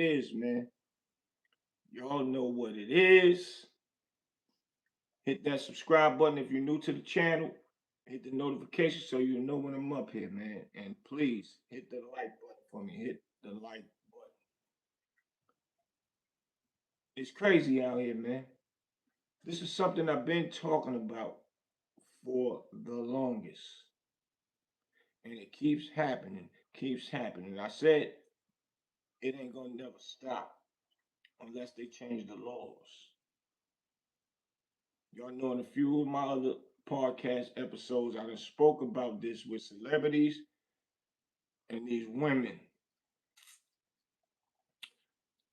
is, man. Y'all know what it is. Hit that subscribe button if you're new to the channel. Hit the notification so you know when I'm up here, man. And please hit the like button for me. Hit the like button. It's crazy out here, man. This is something I've been talking about for the longest. And it keeps happening. I said it ain't gonna never stop unless they change the laws. Y'all know in a few of my other podcast episodes, I done spoke about this with celebrities and these women.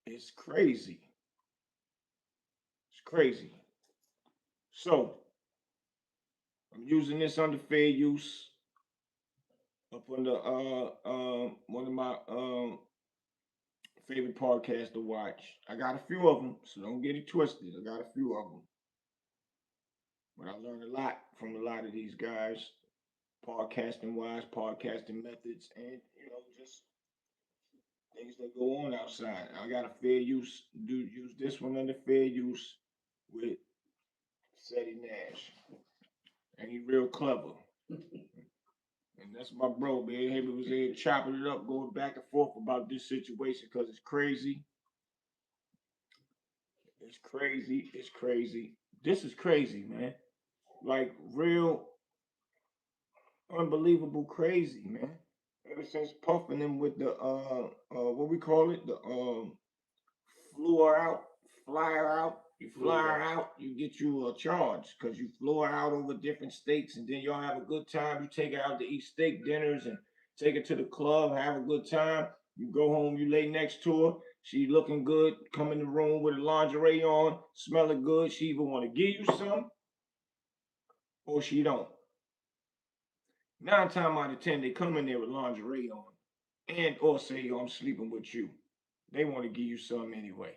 It's crazy. It's crazy. So I'm using this under fair use up under one of my favorite podcasts to watch. I got a few of them, so don't get it twisted. I got a few of them, but I learned a lot from a lot of these guys, podcasting wise, podcasting methods, and just things that go on outside. I got a fair use. Use this one under fair use with Seti Nash, and he real clever. And that's my bro, man. Him was there chopping it up, going back and forth about this situation because it's crazy. It's crazy. It's crazy. This is crazy, man. Like real unbelievable crazy, man. Ever since puffing him with the what we call it, the flew her out, fly her out. You fly her out, you get you a charge because you flew her out over different states, and then y'all have a good time. You take her out to eat steak dinners and take her to the club, have a good time. You go home, you lay next to her. She looking good, come in the room with a lingerie on, smelling good. She either want to give you some or she don't. 9 times out of 10, they come in there with lingerie on and or say, yo, I'm sleeping with you. They want to give you some anyway.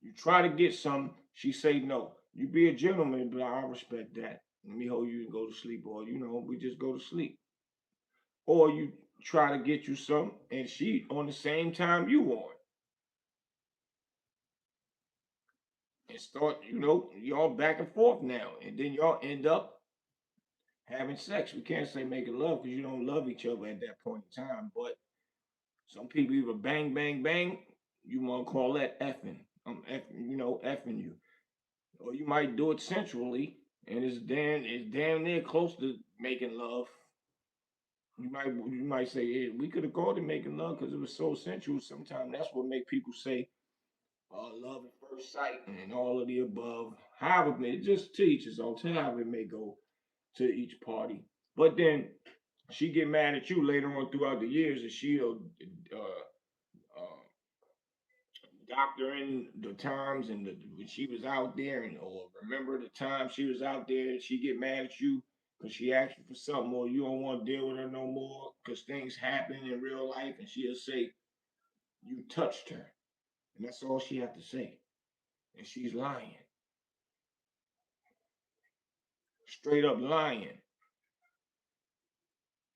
You try to get some, she say no. You be a gentleman, but I respect that. Let me hold you and go to sleep, or we just go to sleep. Or you try to get you some, and she on the same time you on, and start, y'all back and forth now, and then y'all end up having sex. We can't say making love because you don't love each other at that point in time, but some people either bang, bang, bang. You want to call that effing. I'm effing, effing you. Or you might do it sensually, and it's damn near close to making love. You might say, yeah, we could have called it making love because it was so sensual. Sometimes that's what make people say love at first sight and all of the above. However, it just teaches on however it may go to each party. But then she get mad at you later on throughout the years, and she'll uh, doctoring the times and when she was out there, and or remember the time she was out there, and she get mad at you because she asked you for something, or you don't want to deal with her no more because things happen in real life, and she'll say you touched her, and that's all she have to say, and she's lying, straight up lying,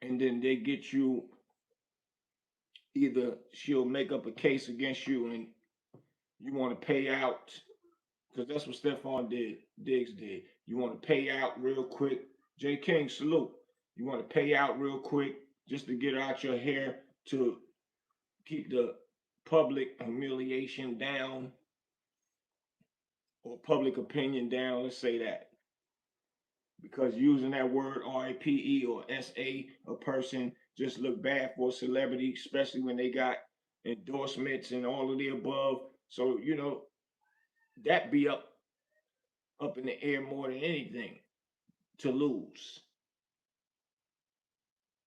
and then they get you. Either she'll make up a case against you, and you want to pay out because that's what Diggs did. You want to pay out real quick. J. King, salute. You want to pay out real quick just to get out your hair to keep the public humiliation down or public opinion down. Let's say that. Because using that word RIPE or SA, a person just look bad for a celebrity, especially when they got endorsements and all of the above. So, that be up in the air more than anything to lose.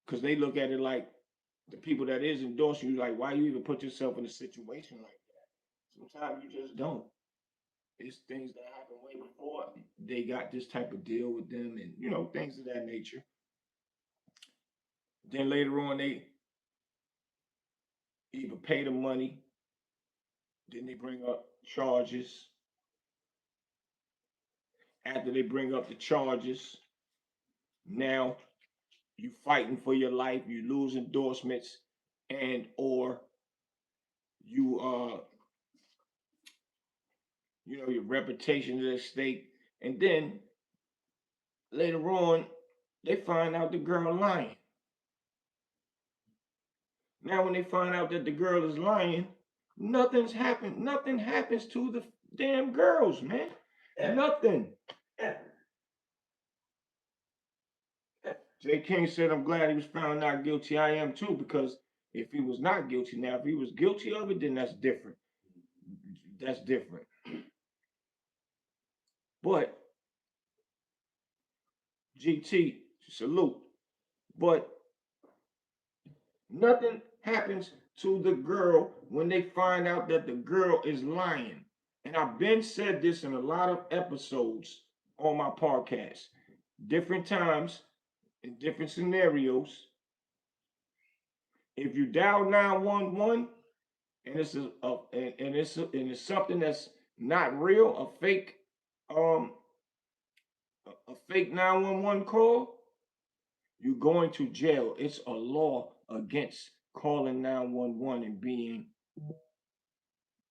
Because they look at it like the people that is endorsing you, like, why you even put yourself in a situation like that? Sometimes you just don't. It's things that happened way before they got this type of deal with them, and things of that nature. Then later on, they either pay the money, then they bring up charges. After they bring up the charges, now you fighting for your life, you lose endorsements, and or you you know, your reputation is at stake. And then later on, they find out the girl lying. Now, when they find out that the girl is lying, nothing's happened. Nothing happens to the damn girls, man. Nothing. Jay King said, I'm glad he was found not guilty. I am too, because if he was not guilty, now, if he was guilty of it, then that's different. That's different. But, GT, salute. But nothing happens to the girl when they find out that the girl is lying. And I've been said this in a lot of episodes on my podcast, different times, in different scenarios. If you dial 911 and it's something that's not real, um a fake 911 call, you're going to jail. It's a law against calling 911 and being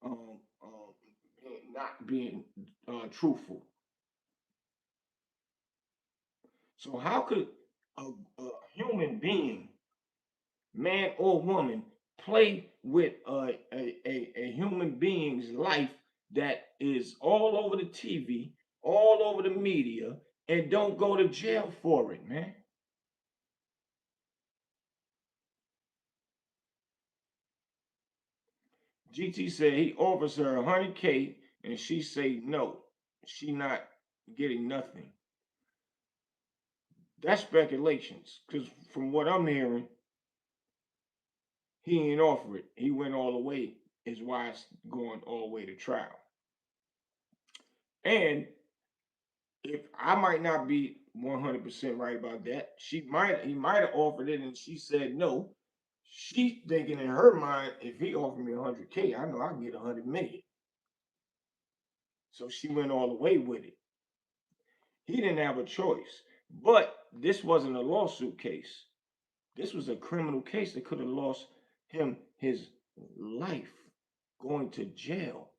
um, um not being truthful. So how could a human being, man or woman, play with a human being's life that is all over the TV, all over the media, and don't go to jail for it, man? GT said he offers her 100K and she say no, she not getting nothing. That's speculations, because from what I'm hearing, he ain't offer it. He went all the way. Is why it's going all the way to trial. And if I might not be 100% right about that, he might have offered it and she said no. She thinking in her mind, if he offered me 100K, I know I can get 100 million. So she went all the way with it. He didn't have a choice. But this wasn't a lawsuit case. This was a criminal case that could have lost him his life, going to jail.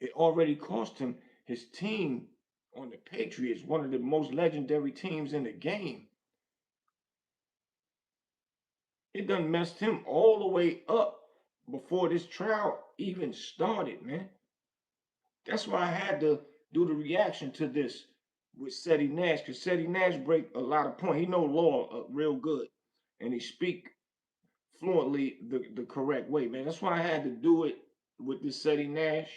It already cost him his team on the Patriots, one of the most legendary teams in the game. It done messed him all the way up before this trial even started, man. That's why I had to do the reaction to this with Seti Nash, because Seti Nash break a lot of points. He know law real good, and he speak fluently the correct way, man. That's why I had to do it with this Seti Nash.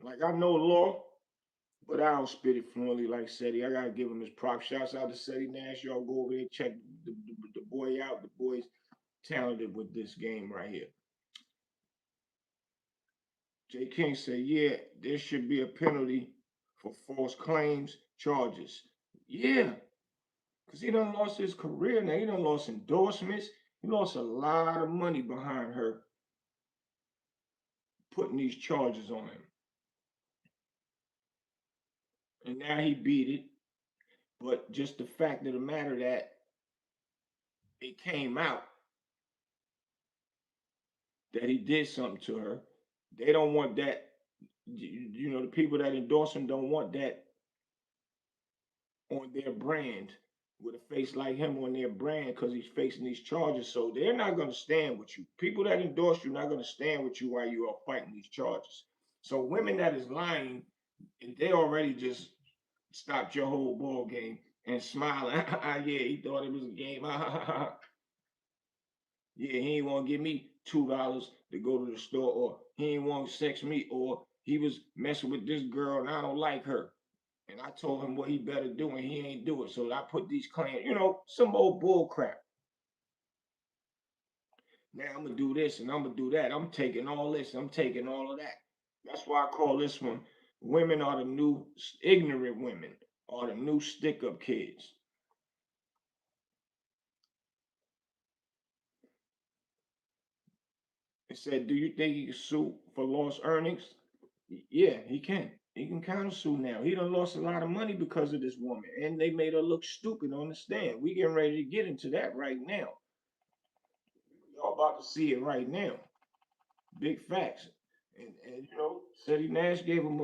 Like, I know law, but I don't spit it fluently like Seti. I gotta give him his props. Shouts out to Seti Nash. Y'all go over there, check the boy out. The boy's talented with this game right here. Jay King said, yeah, there should be a penalty for false claims charges. Yeah, because he done lost his career now. He done lost endorsements. He lost a lot of money behind her putting these charges on him. And now he beat it. But just the fact of the matter that it came out that he did something to her, they don't want that. You know, the people that endorse him don't want that on their brand, with a face like him on their brand, because he's facing these charges. So they're not going to stand with you. People that endorse you are not going to stand with you while you are fighting these charges. So women that is lying, they already just stopped your whole ball game and smiling. Yeah, he thought it was a game. Yeah, he ain't want to give me $2 to go to the store, or he ain't want to sex me, or he was messing with this girl and I don't like her. And I told him what he better do, and he ain't do it. So I put these claims, some old bull crap. Now I'm gonna do this and I'm gonna do that. I'm taking all this, I'm taking all of that. That's why I call this one, women are the new ignorant women, are the new stick up kids. It said, do you think he can sue for lost earnings? Yeah, he can. He can counter sue now. He done lost a lot of money because of this woman, and they made her look stupid on the stand. We getting ready to get into that right now. about to see it right now. Big facts. And Seti Nash gave him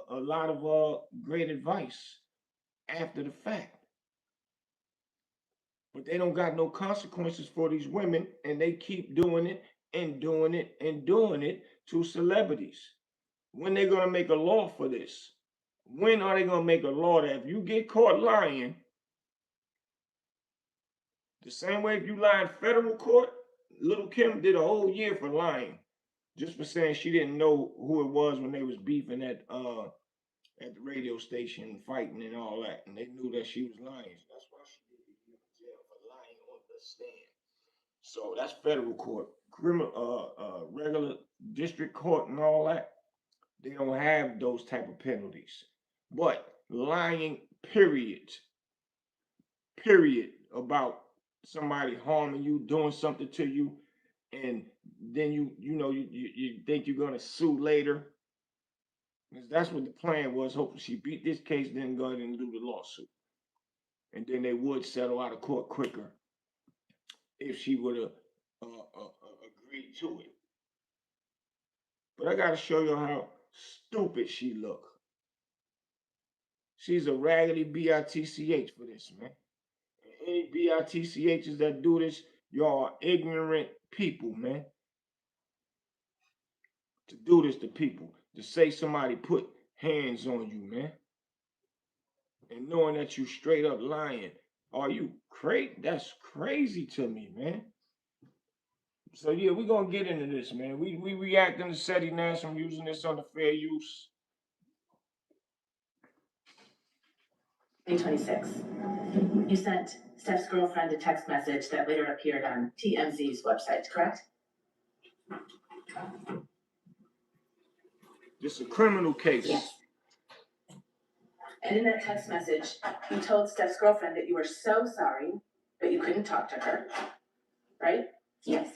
a lot of great advice after the fact. But they don't got no consequences for these women, and they keep doing it and doing it and doing it to celebrities. When they gonna make a law for this? When are they gonna make a law that if you get caught lying, the same way if you lie in federal court, Little Kim did a whole year for lying, just for saying she didn't know who it was when they was beefing at the radio station, fighting and all that, and they knew that she was lying. So that's why she did in jail for lying on the stand. So that's federal court, criminal, regular district court, and all that. They don't have those type of penalties. But lying, period, about somebody harming you, doing something to you, and then you think you're gonna sue later. Because that's what the plan was. Hopefully she beat this case, then go ahead and do the lawsuit. And then they would settle out of court quicker if she would have agreed to it. But I gotta show you how stupid she look. She's a raggedy bitch for this, man. And any bitchs that do this, y'all are ignorant people, man. To do this to people, to say somebody put hands on you, man, and knowing that you straight up lying. Are you crazy? That's crazy to me, man. So yeah, we're gonna get into this, man. We reacting to Seti Nash. I'm using this on the fair use. 2026. You sent Steph's girlfriend a text message that later appeared on TMZ's website, correct? This is a criminal case. Yes. And in that text message, you told Steph's girlfriend that you were so sorry, but you couldn't talk to her, right? Yes.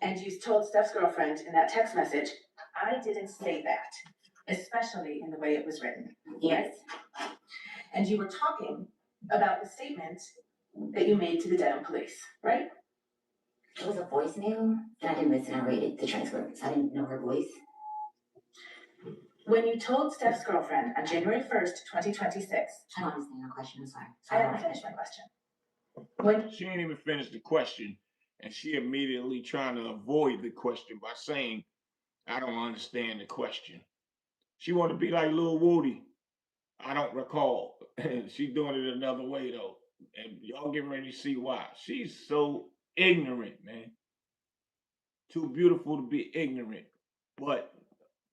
And you told Steph's girlfriend in that text message, I didn't say that, especially in the way it was written. Yes. And you were talking about the statement that you made to the Dedham police, right? It was a voicemail, and I didn't listen. I read the transcript. I didn't know her voice. When you told Steph's girlfriend on January 1st, 2026. I don't understand your question. I'm sorry. I haven't finished my question. When She ain't even finished the question, and she immediately trying to avoid the question by saying, I don't understand the question. She want to be like Lil Woody. I don't recall. She doing it another way though. And y'all get ready to see why. She's so ignorant, man. Too beautiful to be ignorant. But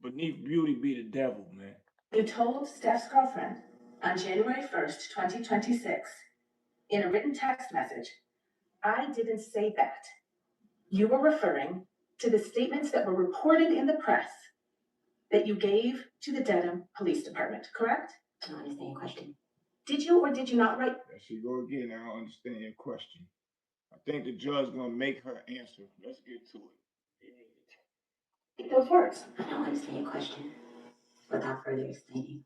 beneath beauty be the devil, man. you told Steph's girlfriend on January 1st, 2026, in a written text message, I didn't say that. You were referring to the statements that were reported in the press that you gave to the Dedham Police Department, correct? I don't understand your question. Did you or did you not write? There she go again. I don't understand your question. I think the judge gonna make her answer. Let's get to it. Those words. I don't understand your question. Without further explaining.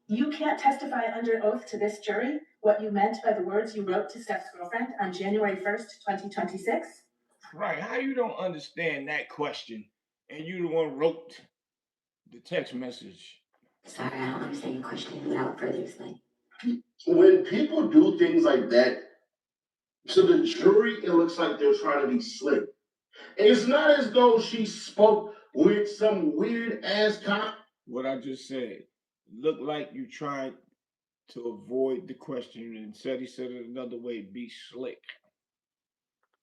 You can't testify under oath to this jury what you meant by the words you wrote to Steph's girlfriend on January 1st, 2026? Right. How you don't understand that question and you the one wrote the text message? Sorry, I don't understand your question without further explaining. When people do things like that, to the jury, it looks like they're trying to be slick. And it's not as though she spoke with some weird ass cop. What I just said. Look like you trying to avoid the question and said he said it another way, be slick.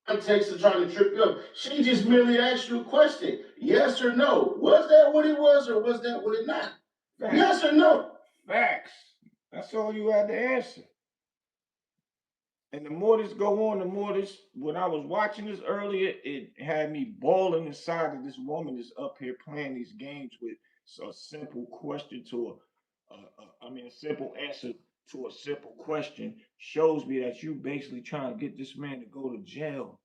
Context of trying to trip you up. She just merely asked you a question. Yes or no? Was that what it was or was that what it not? Facts. Yes or no? Facts. That's all you had to answer. And the more this go on, the more this, when I was watching this earlier, it had me bawling inside that this woman is up here playing these games with a simple question to a simple answer to a simple question shows me that you basically trying to get this man to go to jail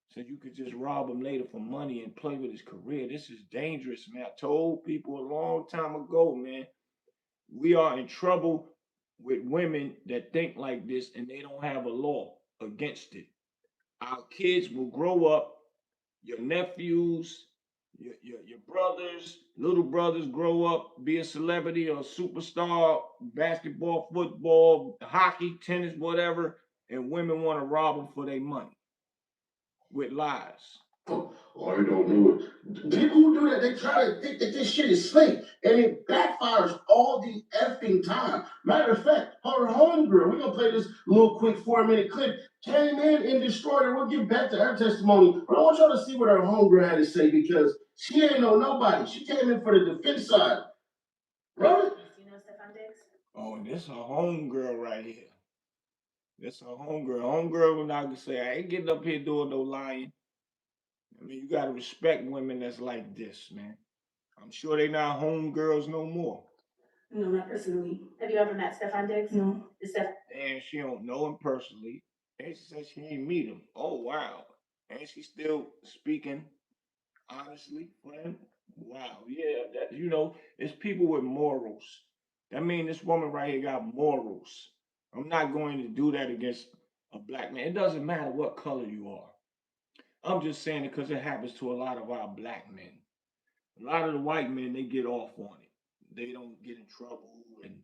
so you could just rob him later for money and play with his career. This is dangerous, man. I told people a long time ago, man, we are in trouble with women that think like this and they don't have a law against it. Our kids will grow up, your nephews, your brothers, little brothers grow up, be a celebrity or a superstar, basketball, football, hockey, tennis, whatever, and women want to rob them for their money with lies. Or you don't know it. People who do that, they try to think that this shit is slick, and it backfires all the effing time. Matter of fact, her homegirl, we're gonna play this little quick 4-minute clip, came in and destroyed her. We'll get back to her testimony, but I want y'all to see what her homegirl had to say because she ain't know nobody. She came in for the defense side. Right? Do you know Stefon Diggs? Oh, and this her homegirl right here. This her homegirl. Homegirl will not say, I ain't getting up here doing no lying. I mean, you gotta respect women that's like this, man. I'm sure they not homegirls no more. No, not personally. Have you ever met Stefon Diggs? No. And she don't know him personally. And she says she ain't meet him. Oh wow. And she still speaking honestly, friend. Wow, yeah, that it's people with morals. That means this woman right here got morals. I'm not going to do that against a black man. It doesn't matter what color you are. I'm just saying it because it happens to a lot of our black men. A lot of the white men, they get off on it. They don't get in trouble. And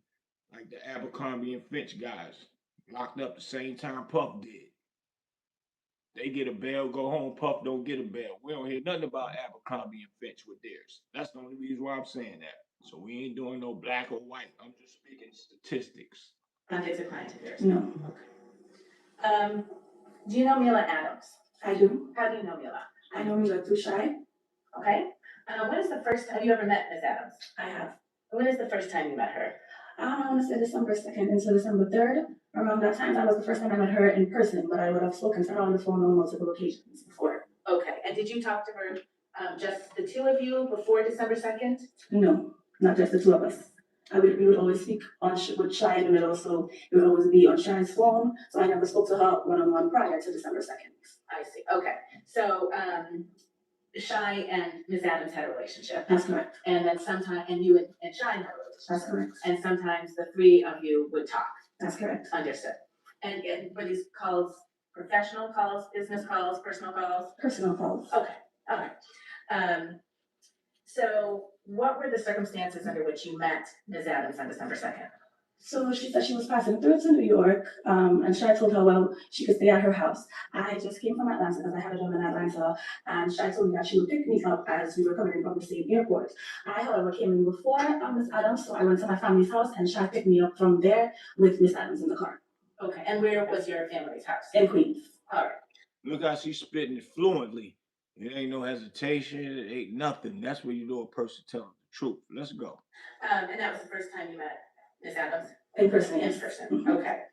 like the Abercrombie and Fitch guys, locked up the same time Puff did. They get a bail, go home. Puff don't get a bail. We don't hear nothing about Abercrombie and Fitch with theirs. That's the only reason why I'm saying that. So we ain't doing no black or white. I'm just speaking statistics. Contacts a client of yours? No. Okay. Do you know Mila Adams? I do. How do you know Mila? I know Mila through Shy. Okay. When is the first time you ever met Miss Adams? I have. When is the first time you met her? I want to say December 2nd into December 3rd. Around that time, that was the first time I met her in person, but I would have spoken to her on the phone on multiple occasions before. Okay. And did you talk to her, just the two of you before December 2nd? No, not just the two of us. We would always speak with Shy in the middle, so it would always be on Shy's phone. So I never spoke to her one-on-one prior to December 2nd. I see. Okay. So Shy and Ms. Adams had a relationship. That's correct. And then and you and Shy had a relationship. That's correct. And sometimes the three of you would talk. That's correct. Understood. And were these calls professional calls, business calls, personal calls? Personal calls. Okay. All right. So what were the circumstances under which you met Ms. Adams on December 2nd? So she said she was passing through to New York, and Shai told her, well, she could stay at her house. I just came from Atlanta because I have a job in Atlanta, and Shai told me that she would pick me up as we were coming in from the same airport. I, however, came in before Miss Adams, so I went to my family's house, and Shai picked me up from there with Miss Adams in the car. Okay, and where was your family's house? In Queens. All right. Look how she's spitting it fluently. It ain't no hesitation. It ain't nothing. That's where you know a person telling the truth. Let's go. And that was the first time you met Miss Adams? In person, yes. In person, okay.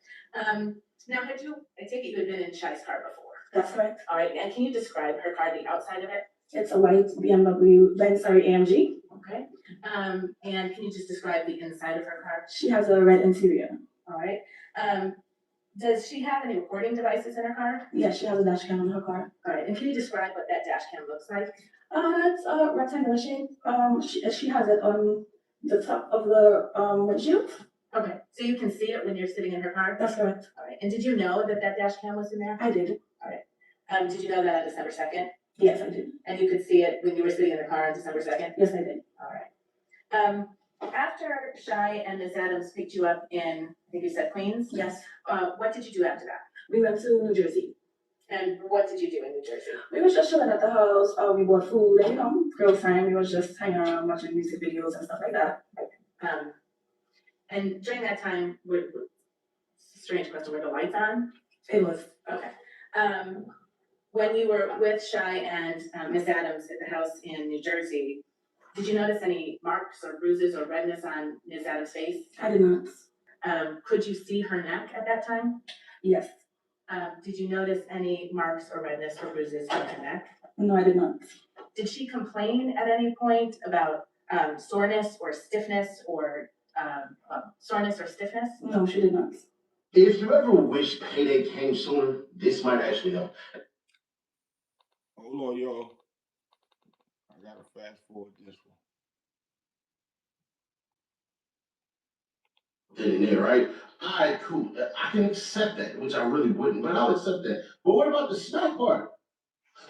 Now, I take it you had been in Shai's car before? That's correct. All right, and can you describe her car, the outside of it? It's a white AMG. Okay. And can you just describe the inside of her car? She has a red interior. All right. Does she have any recording devices in her car? Yes, she has a dash cam in her car. All right, and can you describe what that dash cam looks like? It's a rectangular shape. She has it on the top of the windshield. Okay, so you can see it when you're sitting in her car? That's correct. All right, and did you know that dash cam was in there? I did. All right. Did you know that on December 2nd? Yes, I did. And you could see it when you were sitting in the car on December 2nd? Yes, I did. All right. After Shai and Ms. Adams picked you up in, I think you said Queens? Yes. What did you do after that? We went to New Jersey. And what did you do in New Jersey? We was just chilling at the house. We bought food and, girls' time. We was just hanging around watching music videos and stuff like that. And during that time, strange question, were the lights on? It was. Okay. When you were with Shai and Ms. Adams at the house in New Jersey, did you notice any marks or bruises or redness on Ms. Adams' face? I did not. Could you see her neck at that time? Yes. Did you notice any marks or redness or bruises on her neck? No, I did not. Did she complain at any point about soreness or stiffness or No, she did not. If you ever wish payday came sooner, this might actually help. Hold on, y'all. I gotta fast forward this one. then and there, right? All right, cool. I can accept that, which I really wouldn't, but I'll accept that. But what about the smack part?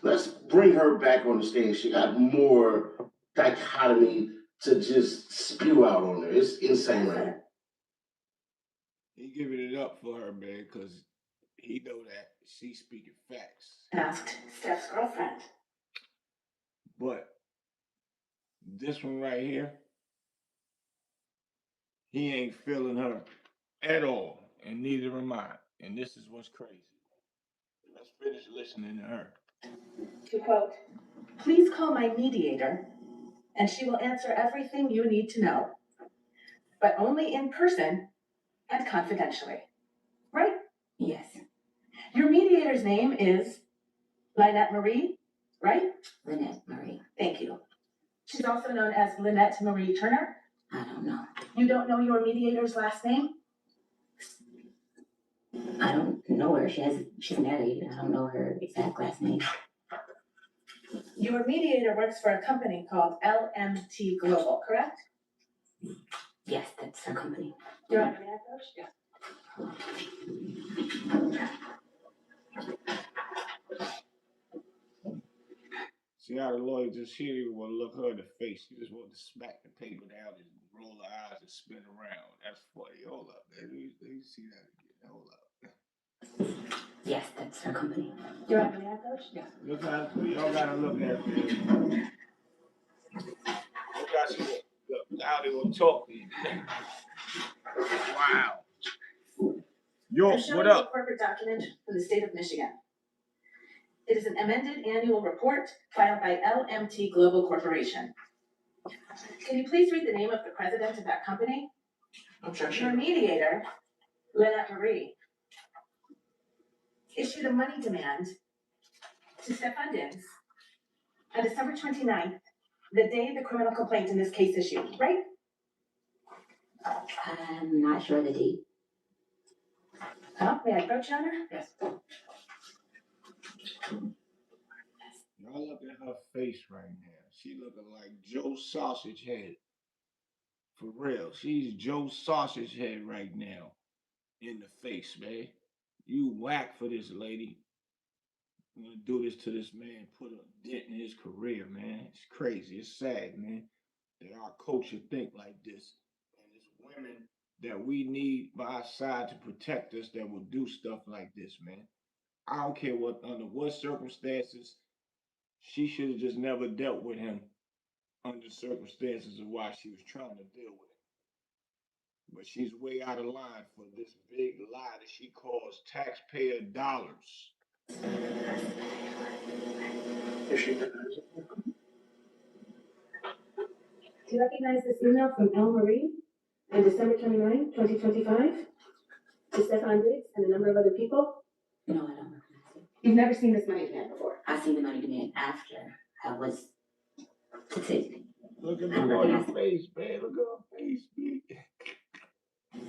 Let's bring her back on the stage. She got more dichotomy to just spew out on her. It's insane right now. He giving it up for her, man, because he know that she's speaking facts. Asked Steph's girlfriend. But this one right here, he ain't feeling her at all, and neither am I. And this is what's crazy. Let's finish listening to her. To quote, please call my mediator, and she will answer everything you need to know, but only in person and confidentially. Right? Yes. Your mediator's name is Lynette Marie, right? Lynette Marie. Thank you. She's also known as Lynette Marie Turner. I don't know. You don't know your mediator's last name? I don't know her. She's married. I don't know her exact last name. Your mediator works for a company called LMT Global, correct? Yes, that's her company. You're on command, coach? Yeah. See how the lawyer just, she didn't even want to look her in the face. She just wanted to smack the paper down and roll her eyes and spin around. That's funny. Hold up, man. Let me see that again. Hold up. Yes, that's her company. You're on command, coach? Yeah. Look how y'all gotta look at it, man. Look how she look. Now they gonna talk to you. Wow. Yo, I'm showing what you a up? corporate document from the state of Michigan. It is an amended annual report filed by LMT Global Corporation. Can you please read the name of the president of that company? Objection. Your mediator, Lynette Marie, issued a money demand to Stefon Diggs on December 29th, the day the criminal complaint in this case issued, right? I'm not sure the date. Huh? May I approach, Your Honor? Yes. Y'all look at her face right now. She looking like Joe Sausage Head. For real. She's Joe Sausage Head right now. In the face, man. You whack for this lady. I'm gonna do this to this man, put a dent in his career, man. It's crazy. It's sad, man, that our culture think like this. And it's women that we need by our side to protect us that will do stuff like this, man. I don't care what under what circumstances. She should have just never dealt with him under circumstances of why she was trying to deal with him. But she's way out of line for this big lie that she calls taxpayer dollars. If she denies it. Do you recognize this email from L. Marie on December 29, 2025? To Stefon Diggs and a number of other people? No, I don't recognize it. You've never seen this money demand before. I seen the money demand after I was succeeded. Look at the lawyer's face, man. Look at her face, man.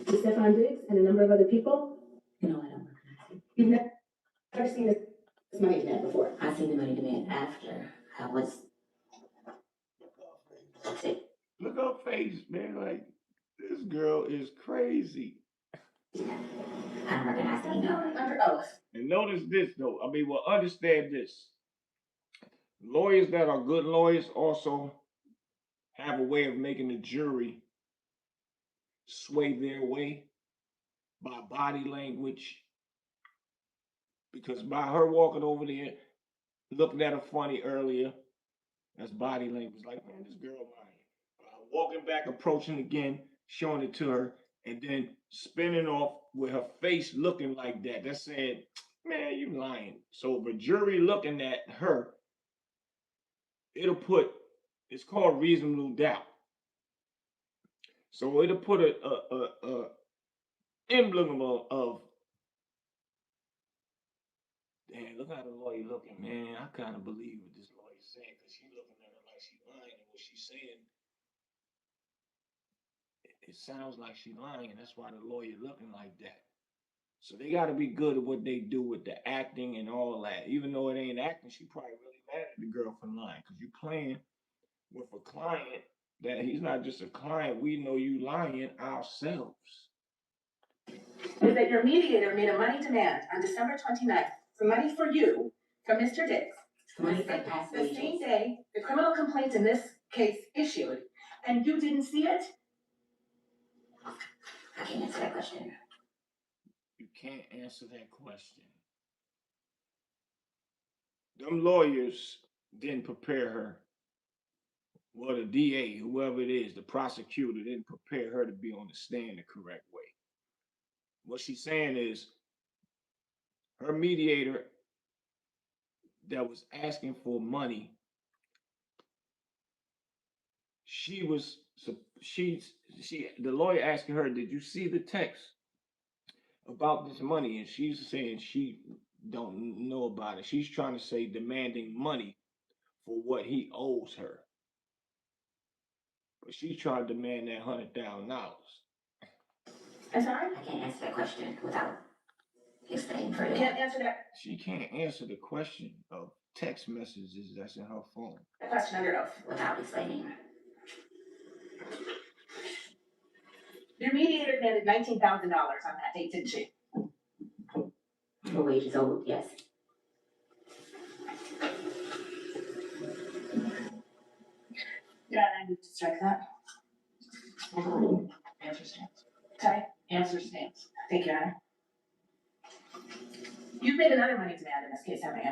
To Stefon Diggs and a number of other people? No, I don't recognize it. You've never seen this money demand before. I seen the money demand after I was succeeded. Look at her face, man. Like, this girl is crazy. I don't recognize the email. Under oath. And notice this, though. I mean, well, understand this. Lawyers that are good lawyers also have a way of making the jury sway their way by body language. Because by her walking over there, looking at her funny earlier, that's body language. Like, man, this girl lying. Walking back, approaching again, showing it to her, and then spinning off with her face looking like that. That's saying, man, you lying. So the jury looking at her, it'll put, it's called reasonable doubt. So it'll put a emblem of, damn, look how the lawyer looking, man. I kind of believe what this lawyer's saying because she's looking at her like she's lying, and what she's saying, it sounds like she's lying. That's why the lawyer looking like that. So they got to be good at what they do with the acting and all that. Even though it ain't acting, she probably really mad at the girl for lying because you playing with a client that he's not just a client. We know you lying ourselves. is that your mediator made a money demand on December 29th for money for you from Mr. Diggs. Money for past The same wages. day the criminal complaint in this case issued, and you didn't see it? I can't answer that question. You can't answer that question. Them lawyers didn't prepare her. Well, the DA, whoever it is, the prosecutor didn't prepare her to be on the stand the correct way. What she's saying is her mediator that was asking for money, she was the lawyer asking her, did you see the text about this money? And she's saying she don't know about it. She's trying to say demanding money for what he owes her. But she's trying to demand that $100,000. I'm sorry? I can't answer that question without explaining You further. can't answer that She can't answer the question of text messages that's in her phone. question under oath. Without explaining. Your mediator demanded $19,000 on that date, didn't she? For wages owed, yes. Yeah, I need to strike that. Answer stance. Sorry? Answer stance. Thank you, Honor. You've made another money demand in this case, haven't you?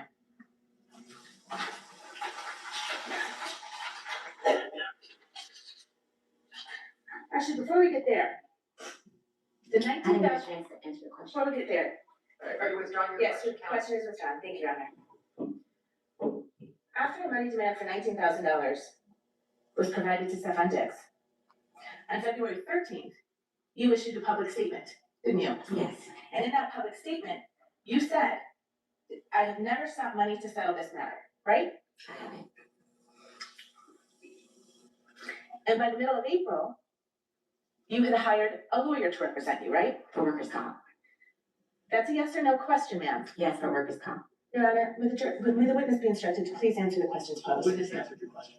Actually, before we get there, the I didn't $19,000, get a chance to answer the question. before we get there, Are you withdrawing your yes, question, your question is withdrawn. Thank you, Honor. After the money demand for $19,000 was provided to Stefon Diggs, on February 13th, you issued a public statement, didn't you? Yes. And in that public statement, you said, I have never sought money to settle this matter, right? I haven't. And by the middle of April, you had hired a lawyer to represent you, right? For workers' comp. That's a yes or no question, ma'am. Yes, for workers' comp. Your Honor, may the witness be instructed to please answer the questions posed. Witness answered your question.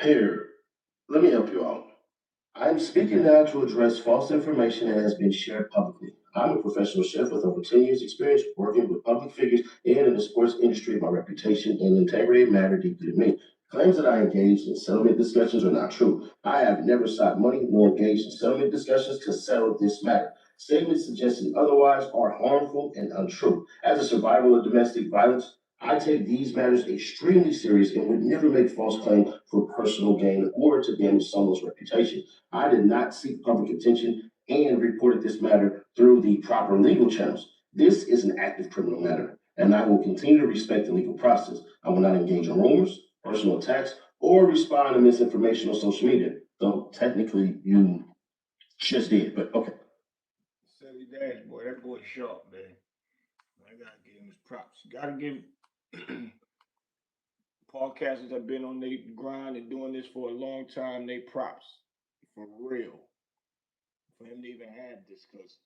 Here, let me help you out. I'm speaking now to address false information that has been shared publicly. I'm a professional chef with over 10 years' experience working with public figures and in the sports industry. My reputation and integrity matter deeply to me. Claims that I engaged in settlement discussions are not true. I have never sought money nor engaged in settlement discussions to settle this matter. Statements suggesting otherwise are harmful and untrue. As a survivor of domestic violence, I take these matters extremely serious and would never make false claims for personal gain or to damage someone's reputation. I did not seek public attention and reported this matter through the proper legal channels. This is an active criminal matter, and I will continue to respect the legal process. I will not engage in rumors, personal attacks, or respond to misinformation on social media, though technically you just did, but okay. Silly Dash, boy, that boy sharp, man. I gotta give him his props. Gotta give podcasters that have been on their grind and doing this for a long time, they props. For real. For him to even have this, because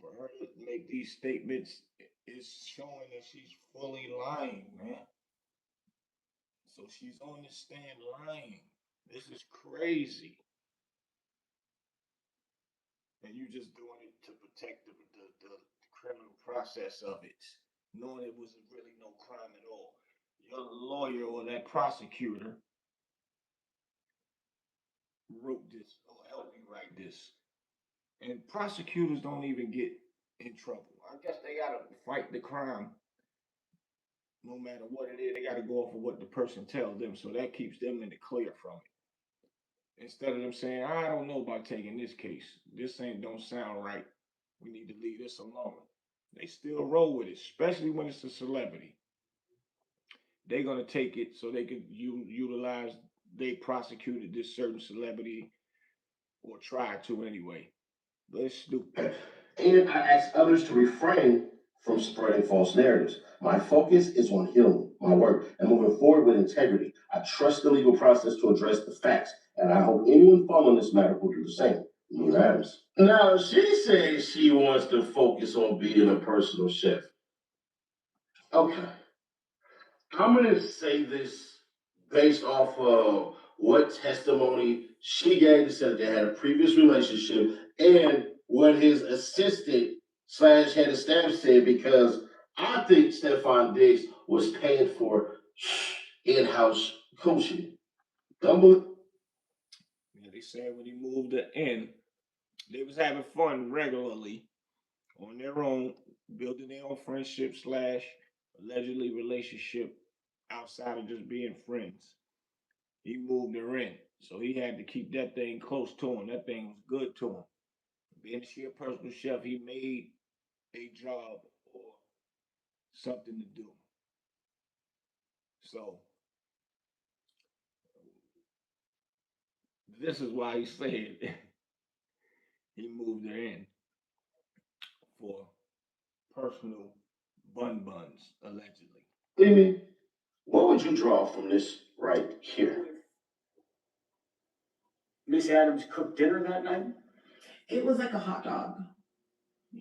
for her to make these statements is showing that she's fully lying, man. So she's on the stand lying. This is crazy. And you just doing it to protect the criminal process of it, knowing it was really no crime at all. Your lawyer or that prosecutor wrote this or helped you write this. And prosecutors don't even get in trouble. I guess they gotta fight the crime no matter what it is. They gotta go off of what the person tells them. So that keeps them in the clear from it. Instead of them saying, I don't know about taking this case. This ain't don't sound right. We need to leave this alone. They still roll with it, especially when it's a celebrity. They're gonna take it so they can utilize they prosecuted this certain celebrity or tried to anyway. But it's stupid. And I ask others to refrain from spreading false narratives. My focus is on healing my work and moving forward with integrity. I trust the legal process to address the facts, and I hope anyone following this matter will do the same. Nina Adams. Now, she says she wants to focus on being a personal chef. Okay. I'm going to say this based off of what testimony she gave to say that they had a previous relationship and what his assistant slash head of staff said because I think Stefon Diggs was paid for in-house coaching. Dumble. Yeah, they said when he moved in, they was having fun regularly on their own, building their own friendship slash allegedly relationship outside of just being friends. He moved her in, so he had to keep that thing close to him. That thing was good to him. Being a sheer personal chef, he made a job or something to do. So this is why he said he moved her in for personal buns, allegedly. Amy, what would you draw from this right here? Miss Adams cooked dinner that night? It was like a hot dog.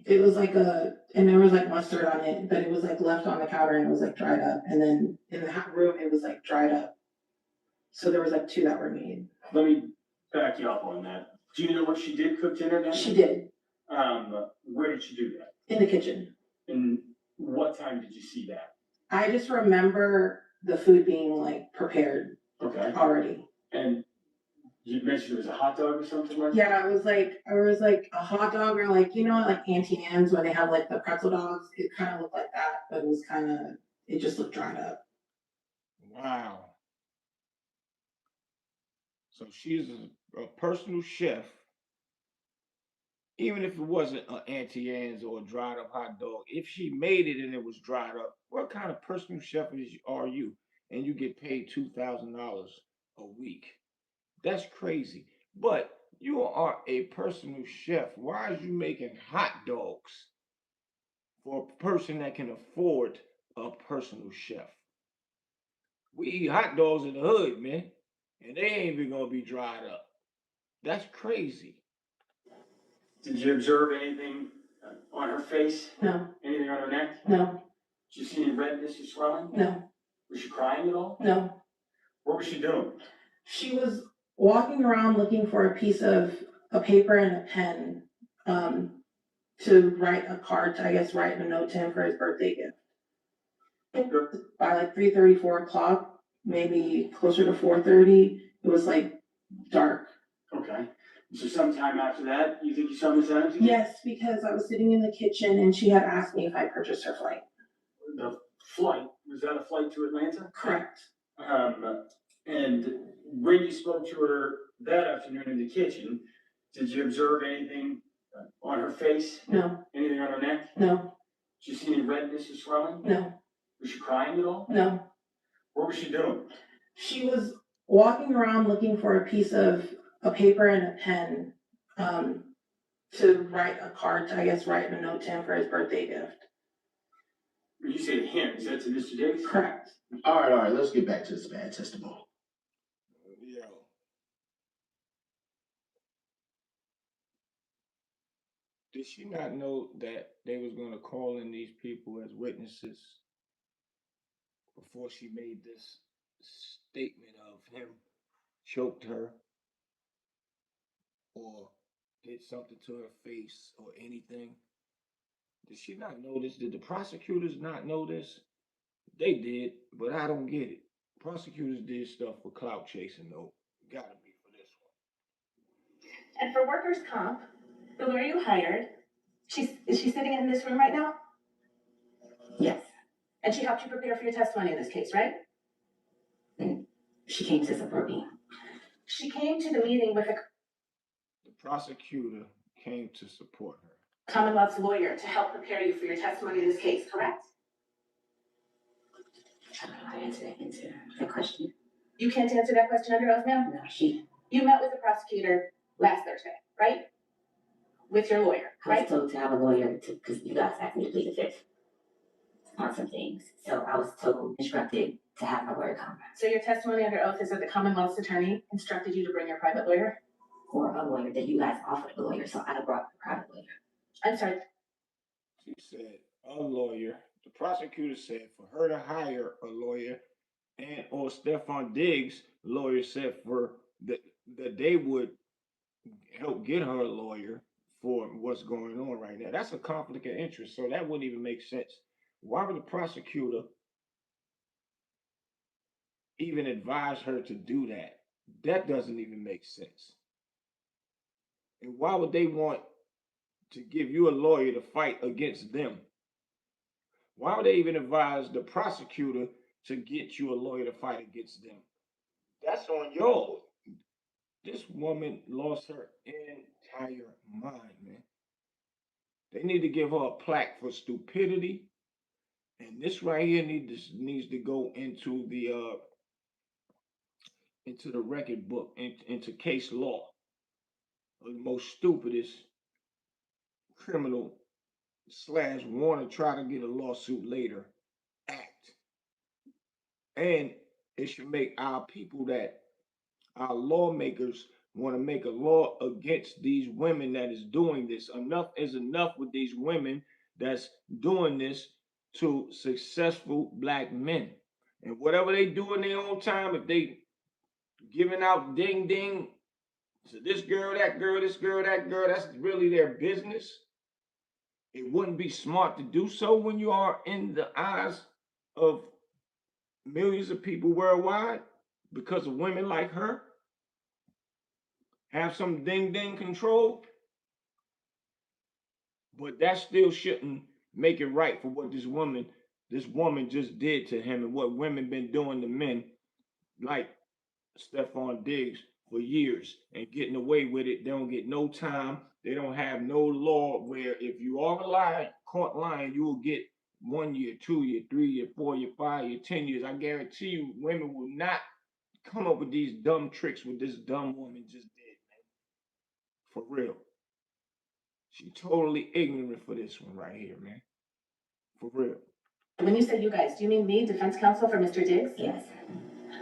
It was like and there was like mustard on it, but it was like left on the counter and it was like dried up. And then in the room, it was like dried up. So there was like two that were made. Let me back you up on that. Do you know what she did cook dinner that night? She did, Where did she do that? in the kitchen. And what time did you see that? I just remember the food being like prepared Okay. already. And you mentioned it was a hot dog or something like that? Yeah, it was like a hot dog or like, like Auntie Anne's when they have like the pretzel dogs. It kind of looked like that, but it just looked dried up. Wow. So she's a personal chef. Even if it wasn't an Auntie Anne's or a dried up hot dog, if she made it and it was dried up, what kind of personal chef are you? And you get paid $2,000 a week. That's crazy. But you are a personal chef. Why are you making hot dogs for a person that can afford a personal chef? We eat hot dogs in the hood, man, and they ain't even gonna be dried up. That's crazy. Did you observe anything on her face? No, Anything on her neck? no, Did you see any redness or swelling? no, Was she crying at all? no. What was she doing? She was walking around looking for a piece of a paper and a pen to write a card to, I guess, write a note to him for his birthday gift. By like 3:30, 4 o'clock, maybe closer to 4:30, it was like dark. Okay. So sometime after that, you think you saw Miss Adams again? Yes, because I was sitting in the kitchen and she had asked me if I purchased her flight. The flight, was that a flight to Atlanta? Correct. And when you spoke to her that afternoon in the kitchen, did you observe anything on her face? No, Anything on her neck? no, Did you see any redness or swelling? no, Was she crying at all? no. What was she doing? She was walking around looking for a piece of a paper and a pen to write a card to, I guess, write a note to him for his birthday gift. When you say to him, is that to Mr. Diggs? Correct. All right, let's get back to this bad testimony. Yo. Did she not know that they was gonna call in these people as witnesses before she made this statement of him choked her or did something to her face or anything? Did she not know this? Did the prosecutors not know this? They did, but I don't get it. Prosecutors did stuff for clout chasing, though. Gotta be for this one. And for workers' comp, the lawyer you hired, is she sitting in this room right now? Yes. And she helped you prepare for your testimony in this case, right? And she came to support me. She came to the meeting with a The prosecutor came to support her. Commonwealth's lawyer to help prepare you for your testimony in this case, correct? I don't know how to answer that question. You can't answer that question under oath, ma'am? No, You met with the prosecutor last Thursday, right? With your lawyer, I was right? told to have a lawyer because you guys asked me to plead the fifth on some things. So I was instructed to have my lawyer come. So your testimony under oath is that the Commonwealth's attorney instructed you to bring your private lawyer? Or a lawyer that you guys offered a lawyer, so I brought a private lawyer. I'm sorry. She said a lawyer. The prosecutor said for her to hire a lawyer, and or Stefon Diggs' lawyer said for that they would help get her a lawyer for what's going on right now. That's a conflict of interest, so that wouldn't even make sense. Why would the prosecutor even advise her to do that? That doesn't even make sense. And why would they want to give you a lawyer to fight against them? Why would they even advise the prosecutor to get you a lawyer to fight against them? That's on y'all. This woman lost her entire mind, man. They need to give her a plaque for stupidity, and this right here needs to go into the record book, into case law of the most stupidest criminal slash want to try to get a lawsuit later act. And it should make our people that our lawmakers want to make a law against these women that is doing this. Enough is enough with these women that's doing this to successful black men. And whatever they do in their own time, if they giving out ding ding to this girl, that girl, this girl, that girl, that's really their business. It wouldn't be smart to do so when you are in the eyes of millions of people worldwide because of women like her. Have some ding ding control, but that still shouldn't make it right for what this woman just did to him and what women been doing to men like Stefon Diggs for years and getting away with it. They don't get no time. They don't have no law where if you are caught lying, you will get 1 year, 2 year, 3 year, 4 year, 5 year, 10 years. I guarantee you, women will not come up with these dumb tricks what this dumb woman just did, man. For real. She totally ignorant for this one right here, man. For real. When you say you guys, do you mean me, defense counsel for Mr. Diggs? Yes,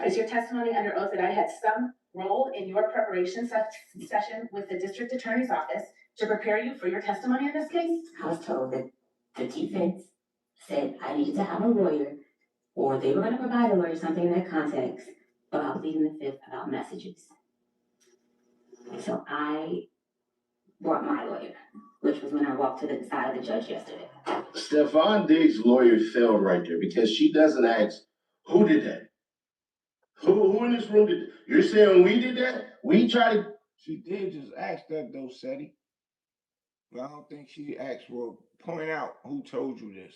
Is your testimony under oath that I had some role in your preparation session with the district attorney's office to prepare you for your testimony in this case? I was told that the defense said I needed to have a lawyer, or they were going to provide a lawyer, something in that context, about pleading the fifth about messages. So I brought my lawyer, which was when I walked to the side of the judge yesterday. Stefon Diggs' lawyer failed right there because she doesn't ask who did that. Who in this room did that? You're saying we did that? We tried to. She did just ask that though, Seti. But I don't think she asked, well, point out who told you this.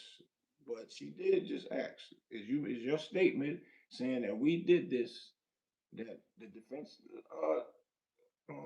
But she did just ask. Is your statement saying that we did this, that the defense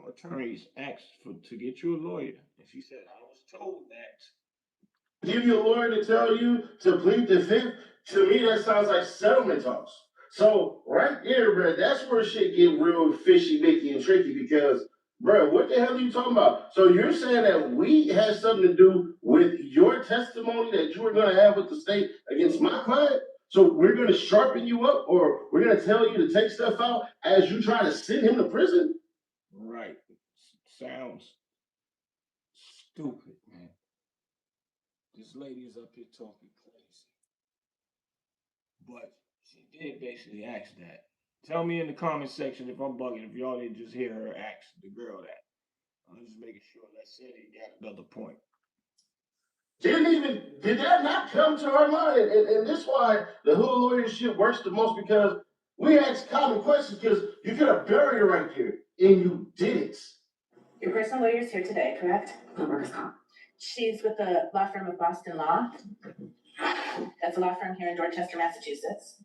attorneys asked for to get you a lawyer? And she said, I was told that. Give your lawyer to tell you to plead the fifth, to me that sounds like settlement talks. So right there, bro, that's where shit get real fishy, Mickey, and tricky because, bro, what the hell are you talking about? So you're saying that we had something to do with your testimony that you were gonna have with the state against my client? So we're gonna sharpen you up, or we're gonna tell you to take stuff out as you try to send him to prison? Right. Sounds stupid, man. This lady is up here talking crazy. But she did basically ask that. Tell me in the comment section if I'm bugging, if y'all didn't just hear her ask the girl that. I'm just making sure that City got another point. Did that not come to our mind? And this is why the hood lawyer shit works the most because we ask common questions because you could have buried her right there and you didn't. Your personal lawyer is here today, correct? Workers' comp. She's with the law firm of Boston Law. That's a law firm here in Dorchester, Massachusetts.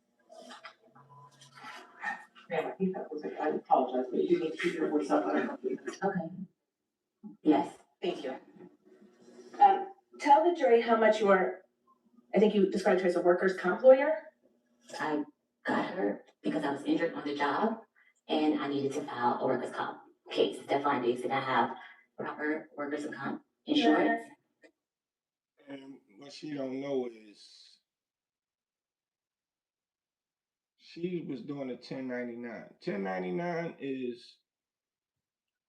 Ma'am, I think that was it. I apologize, but you need to keep your voice up. I don't know. Okay. Yes, Thank you. Tell the jury how much I think you described her as a workers' comp lawyer. I got her because I was injured on the job and I needed to file a workers' comp case. Stefon Diggs did not have proper workers' comp insurance. And what she don't know is she was doing a 1099. 1099 is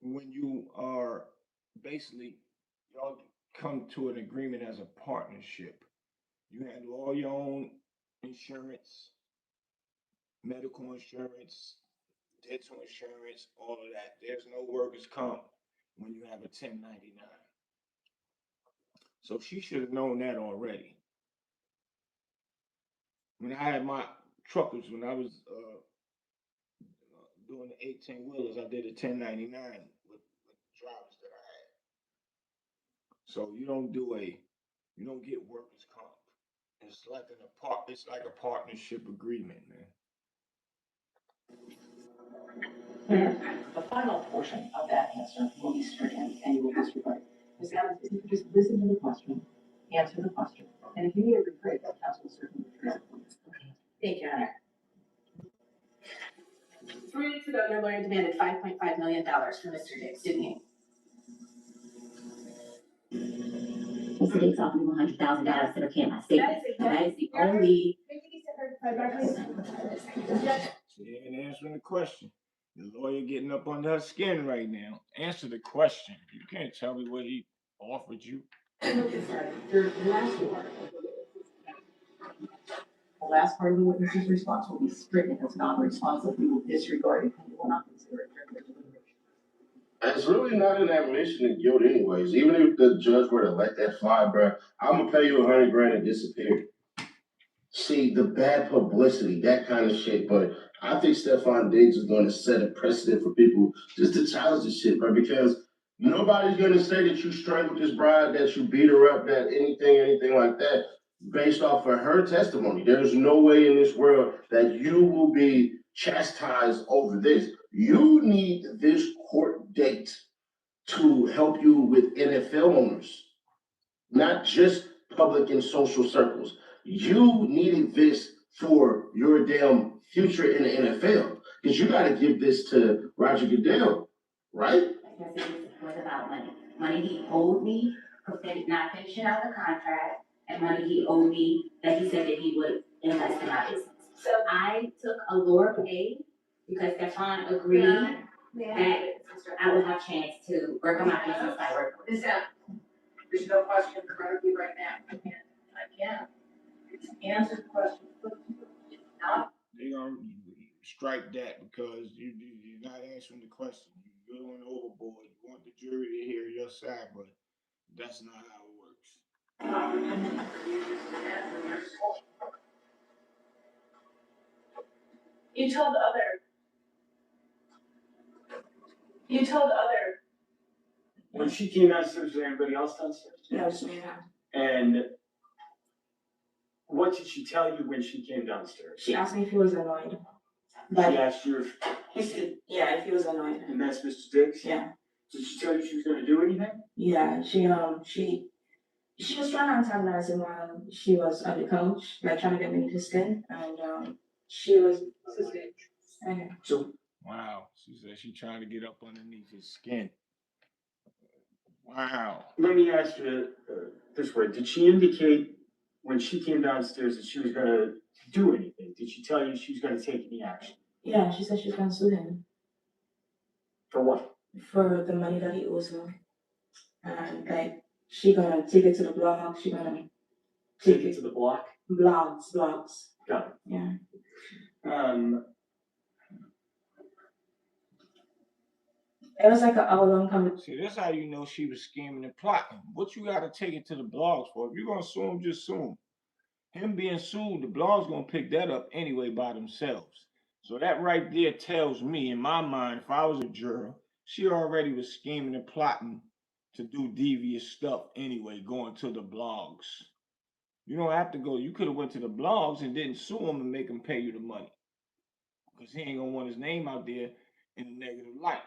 when you are basically y'all come to an agreement as a partnership. You handle all your own insurance, medical insurance, dental insurance, all of that. There's no workers' comp when you have a 1099. So she should have known that already. When I had my truckers, when I was doing the 18 wheelers, I did a 1099 with the drivers that I had. So you don't get workers comp. It's like a partnership agreement, man. The final portion of that answer will be stricken and you will disregard. Ms. Adams, if you could just listen to the question, answer the question, and if you need a rephrase, counsel will certainly rephrase it. Thank you, Honor. 3 weeks ago, your lawyer demanded $5.5 million from Mr. Diggs, didn't he? Mr. Diggs offered me $100,000 to recant my statement. That is the only. She ain't answering the question. The lawyer getting up under her skin right now. Answer the question. You can't tell me what he offered you. The last part of the witness's response will be stricken as non-responsive. We will disregard it and we will not consider it during the deliberation. It's really not an admission of guilt anyways. Even if the judge were to let that fly, bro, I'm gonna pay you $100,000 and disappear. See, the bad publicity, that kind of shit, but I think Stefon Diggs is gonna set a precedent for people just to challenge this shit, bro, because nobody's gonna say that you strangled this bride, that you beat her up, that anything like that, based off of her testimony. There's no way in this world that you will be chastised over this. You need this court date to help you with NFL owners, not just public and social circles. You needed this for your damn future in the NFL, because you got to give this to Roger Goodell, right? Because it was about money. Money he owed me for not finishing out the contract, and money he owed me that he said that he would invest in my business. So I took a lower pay because Stefon agreed that I would have a chance to work on my business by working with him. There's no question in front of you right now. I can't. Answer the question. Not. They gonna strike that because you're not answering the question. You're going overboard. You want the jury to hear your side, but that's not how it works. You told other. When she came downstairs, was anybody else downstairs? No, just me. And what did she tell you when she came downstairs? She asked me if he was annoyed. She asked you If he was annoyed. and that's Mr. Diggs? Yeah. Did she tell you she was gonna do anything? Yeah, she was trying to antagonize him while she was on the couch, like trying to get me to spin, and she was. Okay. So Wow. She said she trying to get up underneath his skin. Wow. let me ask you this way: did she indicate when she came downstairs that she was gonna do anything? Did she tell you she was gonna take any action? Yeah, she said she's gonna sue him For what? for the money that he owes her, and like she gonna take it to the blog. She gonna Take it to the block. blogs. Got it. Yeah. It was like an hour-long conversation. See, that's how you know she was scheming and plotting. What you got to take it to the blogs for? If you're going to sue him, just sue him. Him being sued, the blogs going to pick that up anyway by themselves. So that right there tells me, in my mind, if I was a juror, she already was scheming and plotting to do devious stuff anyway, going to the blogs. You don't have to go. You could have went to the blogs and didn't sue him and make him pay you the money. Because he ain't going to want his name out there in a negative light.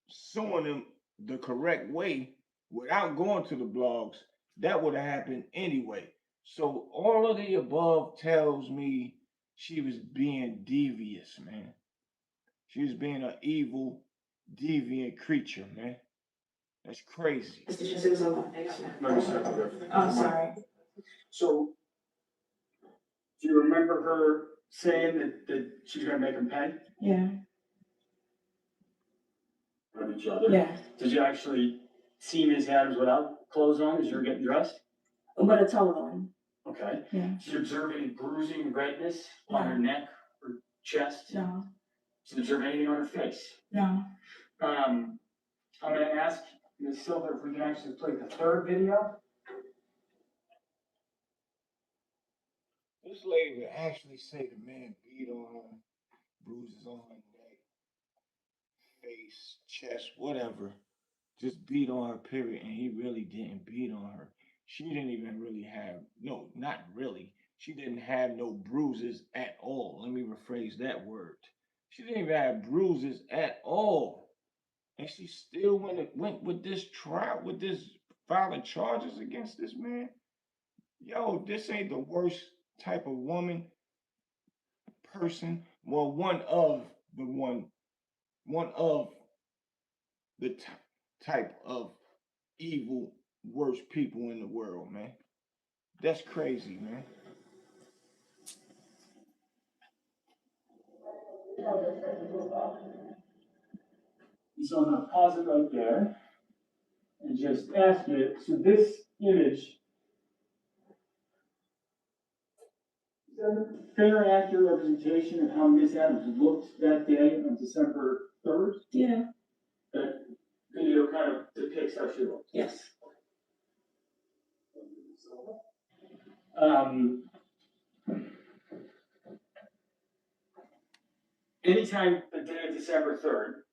Suing him the correct way without going to the blogs, that would have happened anyway. So all of the above tells me she was being devious, man. She was being an evil, deviant creature, man. That's crazy. It's just, it was a lot. No, sorry. Oh, sorry. So, do you remember her saying that she was gonna make him pay? Yeah. Or did you? Yeah. Did you actually see Ms. Adams without clothes on as you were getting dressed? But a towel on. Okay. Yeah. Did you observe any bruising, redness on her neck or chest? No. Did you observe anything on her face? No. I'm gonna ask Ms. Silver, if we can actually play the third video. This lady would actually say the man beat on her, bruises on her neck, face, chest, whatever. Just beat on her, period. And he really didn't beat on her. She didn't even really have, no, not really. She didn't have no bruises at all. Let me rephrase that word. She didn't even have bruises at all. And she still went with this trial, with this filing charges against this man. Yo, this ain't the worst type of woman, person. Well, one of the type of evil, worst people in the world, man. That's crazy, man. So I'm gonna pause it right there and just ask you, so this image, is that a fair, accurate representation of how Miss Adams looked that day on December 3rd? Yeah. That video kind of depicts how she looked. Yes. Anytime the day of December 3rd,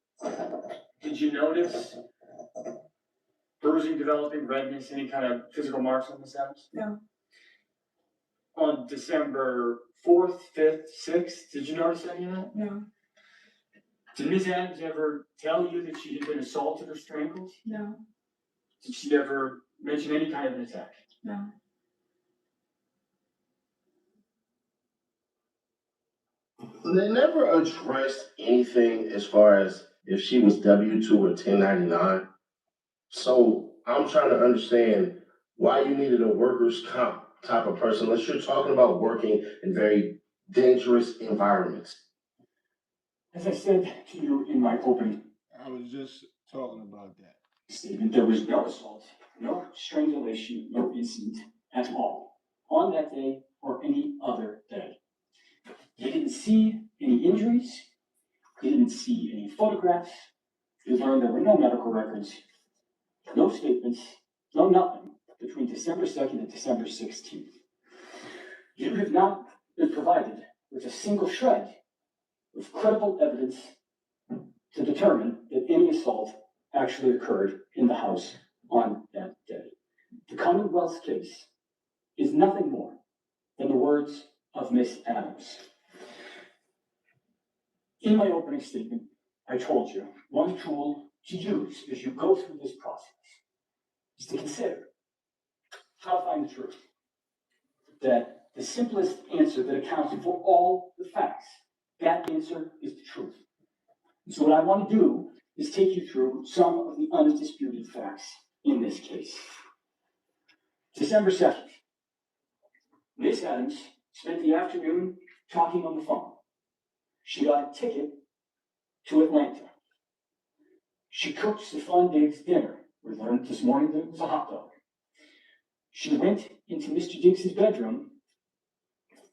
did you notice bruising, developing, redness, any kind of physical marks on Miss Adams? No. On December 4th, 5th, 6th, did you notice any of that? No. Did Miss Adams ever tell you that she had been assaulted or strangled? No. Did she ever mention any kind of an attack? No. They never addressed anything as far as if she was W-2 or 1099. So I'm trying to understand why you needed a workers' comp type of person, unless you're talking about working in very dangerous environments. As I said to you in my opening I was just talking about that. statement, there was no assault, no strangulation, no incident at all on that day or any other day. You didn't see any injuries, you didn't see any photographs, you learned there were no medical records, no statements, no nothing between December 2nd and December 16th. You have not been provided with a single shred of credible evidence to determine that any assault actually occurred in the house on that day. The Commonwealth's case is nothing more than the words of Miss Adams. In my opening statement, I told you one tool to use as you go through this process is to consider how to find the truth. That the simplest answer that accounts for all the facts, that answer is the truth. And so what I want to do is take you through some of the undisputed facts in this case. December 2nd, Miss Adams spent the afternoon talking on the phone. She got a ticket to Atlanta. She cooked Stefon Diggs dinner. We learned this morning that it was a hot dog. She went into Mr. Diggs' bedroom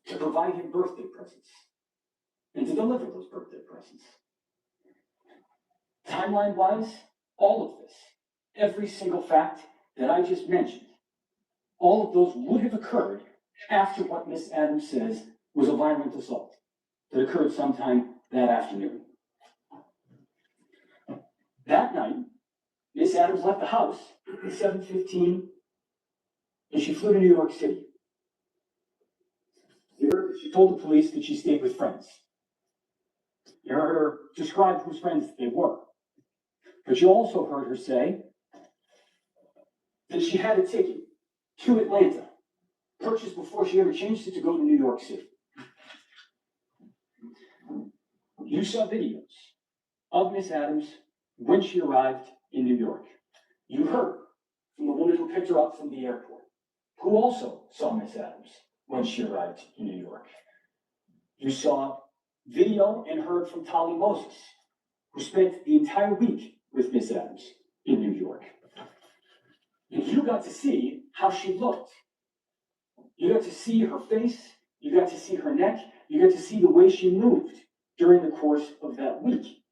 to provide him birthday presents and to deliver those birthday presents. Timeline-wise, all of this, every single fact that I just mentioned, all of those would have occurred after what Miss Adams says was a violent assault that occurred sometime that afternoon. That night, Miss Adams left the house at 7:15 and she flew to New York City. She told the police that she stayed with friends. You heard her describe whose friends they were. But you also heard her say that she had a ticket to Atlanta, purchased before she ever changed it to go to New York City. You saw videos of Miss Adams when she arrived in New York. You heard from the woman who picked her up from the airport, who also saw Miss Adams when she arrived in New York. You saw video and heard from Tali Moses, who spent the entire week with Miss Adams in New York. And you got to see how she looked. You got to see her face, you got to see her neck, you got to see the way she moved during the course of that week.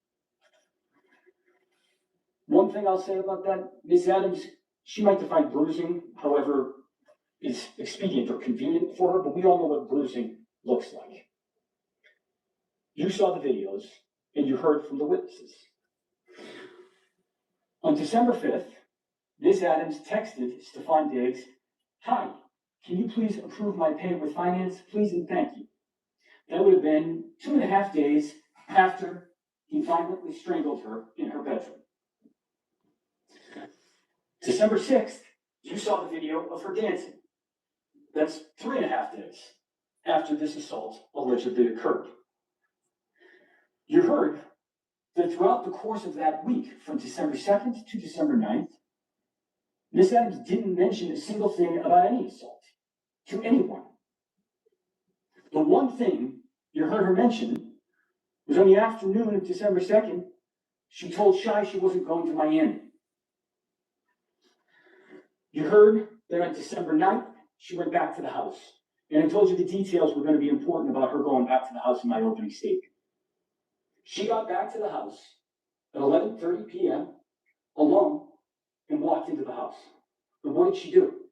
One thing I'll say about that, Miss Adams, she might define bruising, however, is expedient or convenient for her, but we all know what bruising looks like. You saw the videos and you heard from the witnesses. On December 5th, Miss Adams texted Stefon Diggs, "Hi, can you please approve my pay with finance, please and thank you." That would have been 2.5 days after he violently strangled her in her bedroom. December 6th, you saw the video of her dancing. That's 3.5 days after this assault allegedly occurred. You heard that throughout the course of that week, from December 2nd to December 9th, Miss Adams didn't mention a single thing about any assault to anyone. The one thing you heard her mention was on the afternoon of December 2nd, she told Shy she wasn't going to Miami. You heard that on December 9th, she went back to the house. And I told you the details were going to be important about her going back to the house in my opening statement. She got back to the house at 11:30 p.m. alone and walked into the house. But what did she do?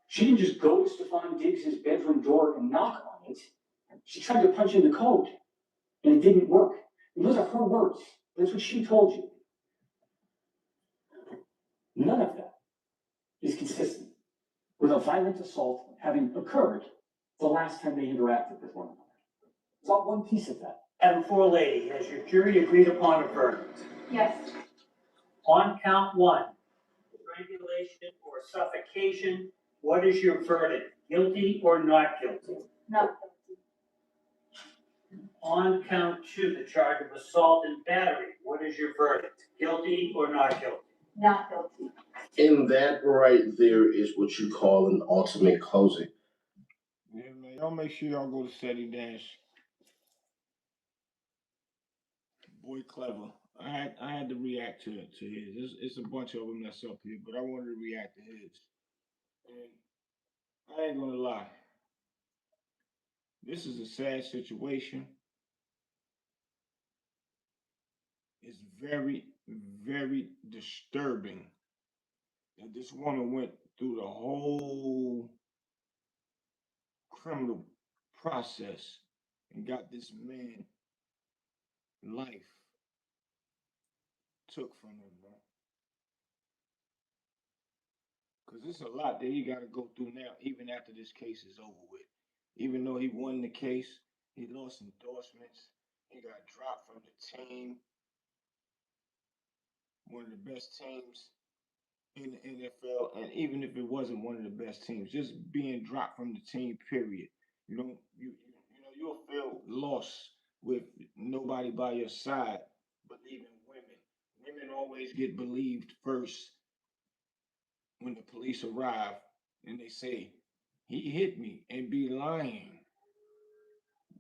She didn't just go to Stefon Diggs' bedroom door and knock on it. She tried to punch in the code, and it didn't work. And those are her words. That's what she told you. None of that is consistent with a violent assault having occurred the last time they interacted with one another. It's not one piece of that. Madam Lady, has your jury agreed upon a verdict? Yes. On count 1, strangulation or suffocation, what is your verdict? Guilty or not guilty? Not On count 2, the charge of assault and battery, what is your verdict? Guilty or not guilty? Not guilty. And that right there is what you call an ultimate closing. Yeah, man. Y'all make sure y'all go to Seti Dash. Boy, clever. I had to react to his. It's a bunch of them that's up here, but I wanted to react to his. And I ain't gonna lie. This is a sad situation. It's very, very disturbing that this woman went through the whole criminal process and got this man life took from him, bro. Because it's a lot that he got to go through now, even after this case is over with. Even though he won the case, he lost endorsements. He got dropped from the team, one of the best teams in the NFL. And even if it wasn't one of the best teams, just being dropped from the team, period. You don't, you know, you'll feel lost with nobody by your side believing women. Women always get believed first when the police arrive and they say, he hit me, and be lying.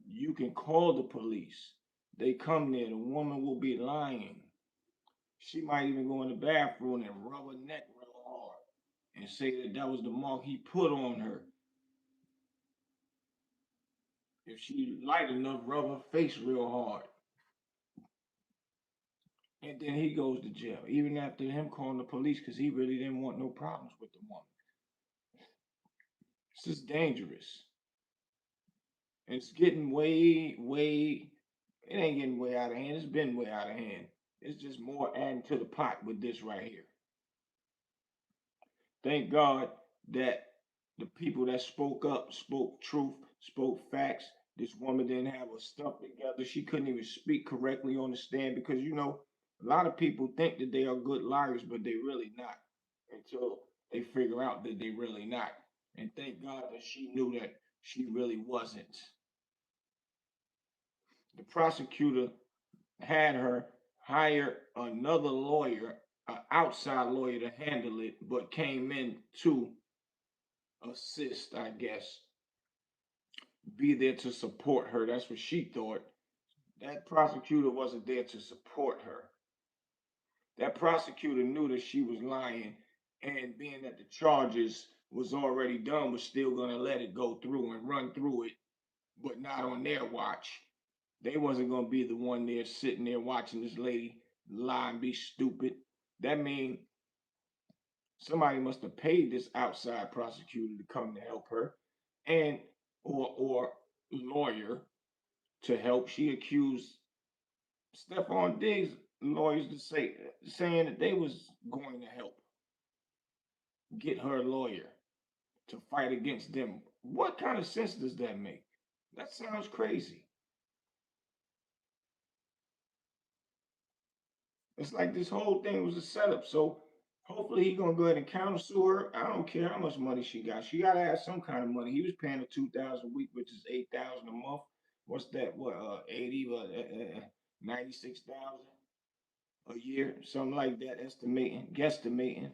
You can call the police. They come there, the woman will be lying. She might even go in the bathroom and rub her neck real hard and say that that was the mark he put on her. If she light enough, rub her face real hard. And then he goes to jail, even after him calling the police because he really didn't want no problems with the woman. This is dangerous. It's getting it ain't getting way out of hand. It's been way out of hand. It's just more adding to the pot with this right here. Thank God that the people that spoke up, spoke truth, spoke facts. This woman didn't have her stuff together. She couldn't even speak correctly on the stand because, you know, a lot of people think that they are good liars, but they really not until they figure out that they really not. And thank God that she knew that she really wasn't. The prosecutor had her hire another lawyer, an outside lawyer to handle it, but came in to assist, I guess, be there to support her. That's what she thought. That prosecutor wasn't there to support her. That prosecutor knew that she was lying, and being that the charges was already done, was still gonna let it go through and run through it, but not on their watch. They wasn't gonna be the one there sitting there watching this lady lie and be stupid. That means somebody must have paid this outside prosecutor to come to help her, and or lawyer to help. She accused Stefon Diggs lawyers saying that they was going to help get her a lawyer to fight against them. What kind of sense does that make? That sounds crazy. It's like this whole thing was a setup. So hopefully he gonna go ahead and counter sue her. I don't care how much money she got. She gotta have some kind of money. He was paying her 2,000 a week, which is 8,000 a month. What's that? What 80? 96,000 a year, something like that. Estimating, guesstimating.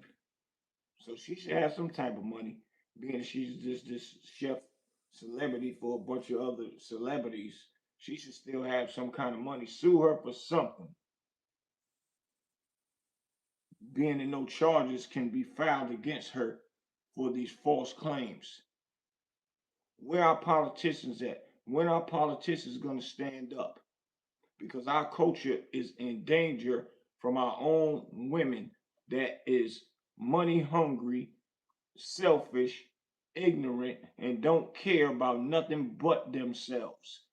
So she should have some type of money, being she's just this chef celebrity for a bunch of other celebrities. She should still have some kind of money. Sue her for something, being that no charges can be filed against her for these false claims. Where are politicians at? When are politicians going to stand up? Because our culture is in danger from our own women that is money hungry, selfish, ignorant, and don't care about nothing but themselves.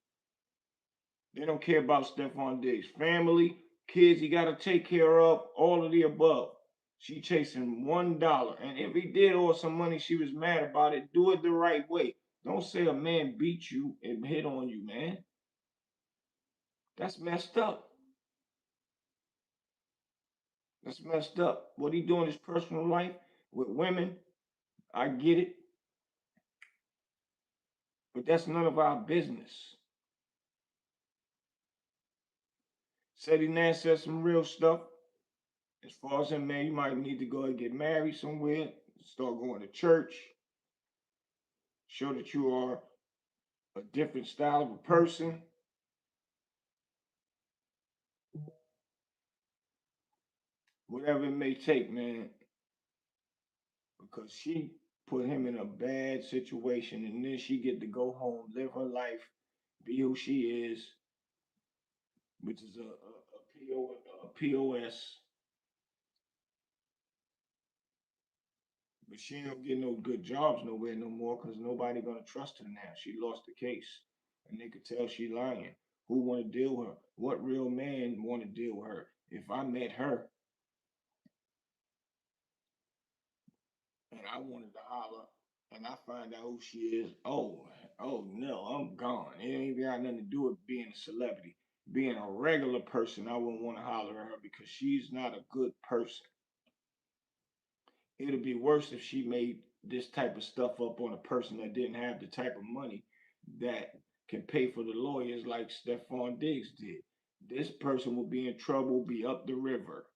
They don't care about Stefon Diggs' family, kids he got to take care of, all of the above. She chasing $1. And if he did owe some money, she was mad about it. Do it the right way. Don't say a man beat you and hit on you, man. That's messed up. That's messed up. What he do in his personal life with women, I get it. But that's none of our business. Sadie Nash said some real stuff. As far as him, man, you might need to go and get married somewhere, start going to church, show that you are a different style of a person. Whatever it may take, man, because she put him in a bad situation, and then she get to go home, live her life, be who she is, which is a POS. But she ain't get no good jobs nowhere no more because nobody gonna trust her now. She lost the case, and they could tell she lying. Who want to deal with her? What real man want to deal with her? If I met her and I wanted to holler and I find out who she is, oh no, I'm gone. It ain't got nothing to do with being a celebrity. Being a regular person, I wouldn't want to holler at her because she's not a good person. It'd be worse if she made this type of stuff up on a person that didn't have the type of money that can pay for the lawyers like Stefon Diggs did. This person will be in trouble, be up the river,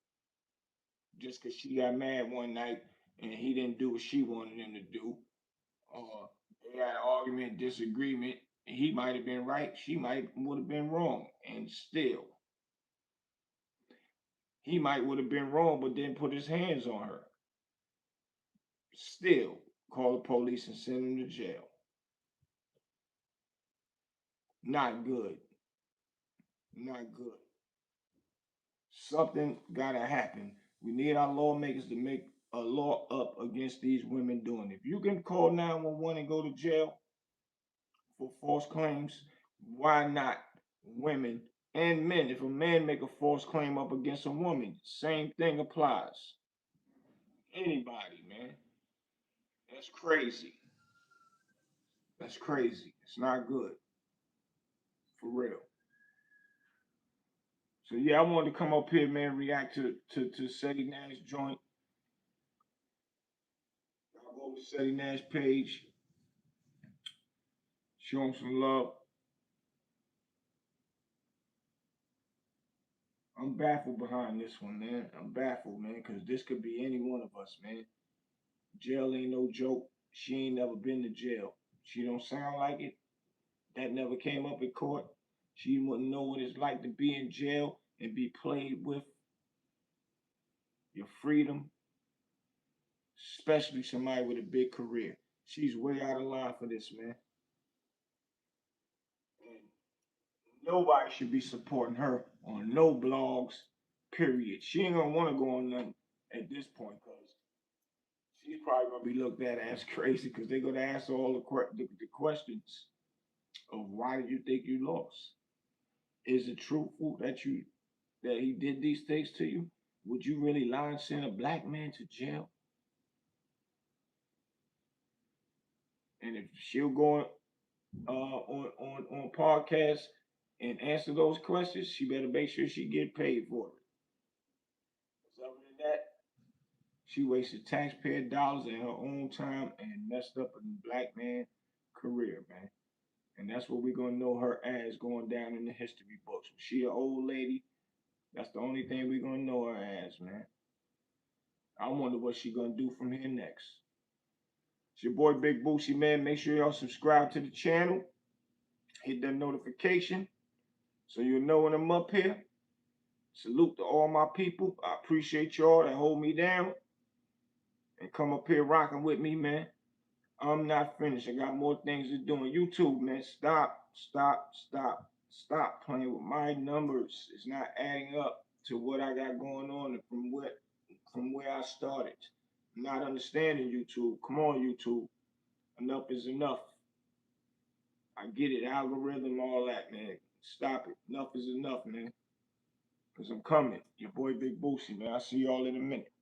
just because she got mad one night and he didn't do what she wanted him to do. They had an argument, disagreement. He might have been right, she might would have been wrong, and still, he might would have been wrong, but then put his hands on her. Still, call the police and send him to jail. Not good. Not good. Something gotta happen. We need our lawmakers to make a law up against these women doing it. If you can call 911 and go to jail for false claims, why not women and men? If a man make a false claim up against a woman, same thing applies. Anybody, man. That's crazy. That's crazy. It's not good. For real. So yeah, I wanted to come up here, man, react to Sadie Nash joint. I'll go to Sadie Nash page, show him some love. I'm baffled behind this one, man. I'm baffled, man, because this could be any one of us, man. Jail ain't no joke. She ain't never been to jail. She don't sound like it. That never came up in court. She wouldn't know what it's like to be in jail and be played with your freedom, especially somebody with a big career. She's way out of line for this, man. And nobody should be supporting her on no blogs, Period. She ain't gonna want to go on nothing at this point because she's probably gonna be looked at as crazy because they're gonna ask all the questions of why did you think you lost? Is it truthful that he did these things to you? Would you really lie and send a black man to jail? And if she'll go on podcasts and answer those questions, she better make sure she get paid for it. 'Cause other than that, she wasted taxpayer dollars and her own time and messed up a black man career, man. And that's what we're gonna know her as going down in the history books. She an old lady. That's the only thing we're gonna know her as, man. I wonder what she gonna do from here next. It's your boy Big Boosie, man. Make sure y'all subscribe to the channel. Hit that notification so you'll know when I'm up here. Salute to all my people. I appreciate y'all that hold me down and come up here rocking with me, man. I'm not finished. I got more things to do on YouTube, man. Stop playing with my numbers. It's not adding up to what I got going on from where I started. I'm not understanding YouTube. Come on, YouTube. Enough is enough. I get it, algorithm, all that, man. Stop it. Enough is enough, man. Because I'm coming. Your boy Big Boosie, man. I'll see y'all in a minute.